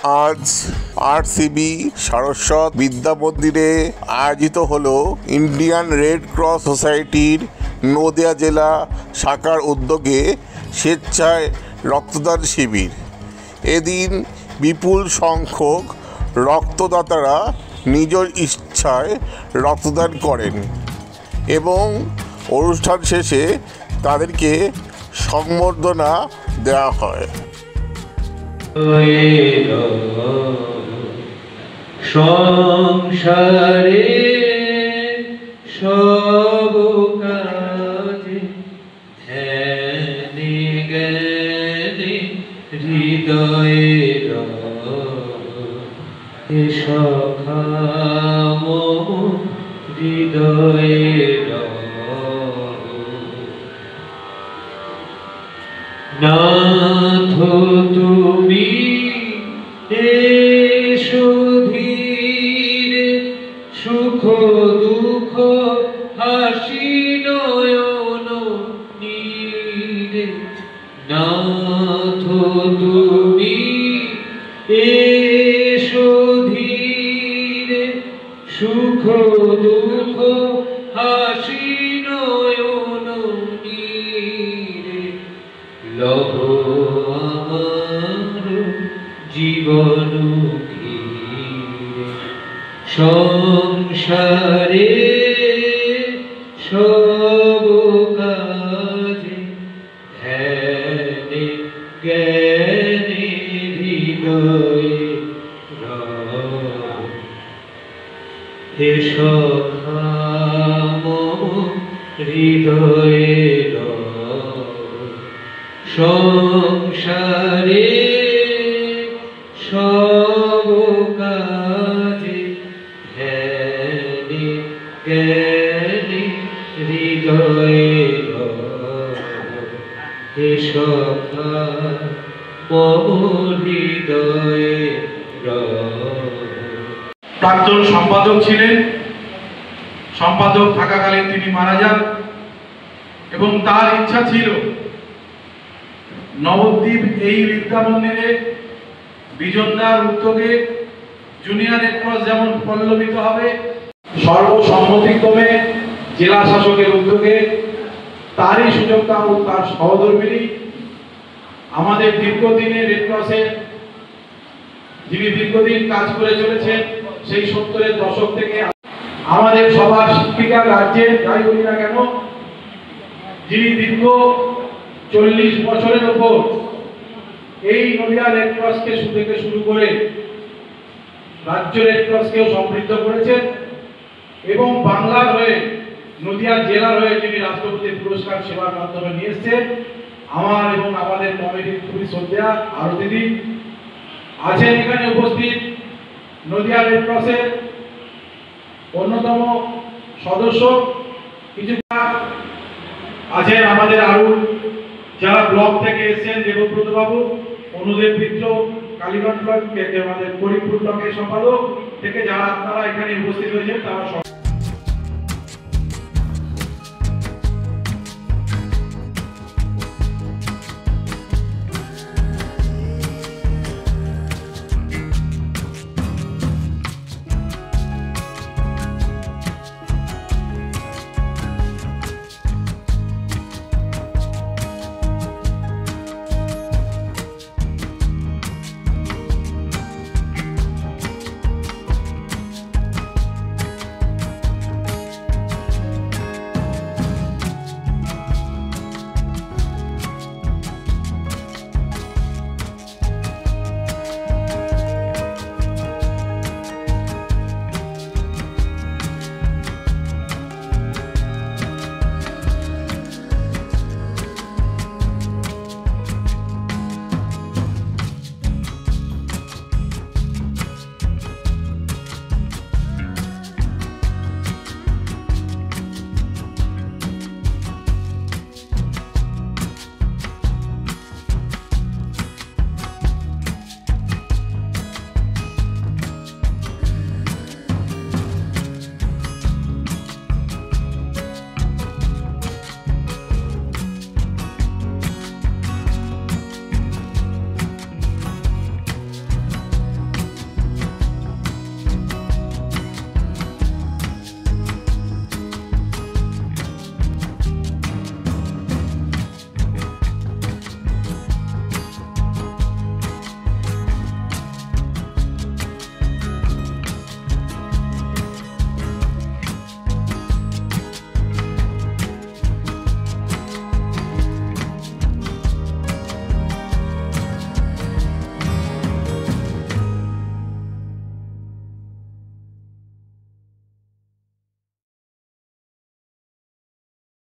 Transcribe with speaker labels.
Speaker 1: আজ আরসিবি সারস্বত বিদ্যা মন্দিরে আয়োজিত হলো ইন্ডিয়ান রেড ক্রস সোসাইটির নদিয়া জেলা শাখার উদ্যোগে স্বেচ্ছায় রক্তদান শিবির। এদিন বিপুল সংখ্যক রক্তদাতারা নিজ ইচ্ছায় রক্তদান করেন এবং অনুষ্ঠান শেষে তাদেরকে সংবর্ধনা দেওয়া হয়।
Speaker 2: সংসারে সব কাজে ধ্যানে জ্ঞানে হৃদয়ে সখা মম হৃদয়ে নাথ তুমি এসো ধীরে সুখ দুঃখ হাসি নয়ন নীরে নাথ তুমি এসো ধীরে সুখ দুঃখ হাসি নয়ন নীরে লহ আমার জীবন সংসারে সব কাজে ধ্যানে জ্ঞানে হৃদয়ে হে সখা মম হৃদয়ে সংসারে সব কাজে ধ্যানে জ্ঞানে হৃদয়ে হে সখা মম হৃদয়ে।
Speaker 3: প্রাক্তন সম্পাদক ছিলেন, সম্পাদক থাকাকালীন তিনি মারা যান এবং তার ইচ্ছা ছিল নবদ্বীপ এই বিদ্যা মন্দিরে বিজনদার উদ্যোগে জুনিয়র রেড ক্রস যেমন পল্লবিত হবে, সর্বসম্মতিক্রমে জেলা শাসকের উদ্যোগে তারই সুযোগতা ও তার সহধর্মিনী আমাদের দীর্ঘদিনের রেড ক্রসের যিনি দীর্ঘদিন কাজ করে চলেছেন, সেই 70-এর দশক থেকে আমাদের সবার শিক্ষিকা রাজ্যে যাই বলি না কেন, যিনি দীর্ঘ 40 বছরের উপর এই নদিয়া রেড ক্রসকে থেকে শুরু করে রাজ্য রেড ক্রসকেও সমৃদ্ধ করেছেন এবং বাংলার হয়ে নদিয়া জেলার হয়ে যিনি রাষ্ট্রপতি পুরস্কার সেবার মাধ্যমে নিয়ে এসেছেন, আমার এবং আমাদের কমিটির খুবই শ্রদ্ধা আরো দিদি আছেন এখানে উপস্থিত। নদিয়া রেড ক্রসের অন্যতম সদস্য কিছু আছেন আমাদের আরো যারা ব্লক থেকে এসেছেন, দেবব্রত বাবু, অনুদেব মিত্র, কালীগঞ্জ ব্লক আমাদের করিমপুর ব্লকের সম্পাদক থেকে যারা আপনারা এখানে উপস্থিত হয়েছেন তারা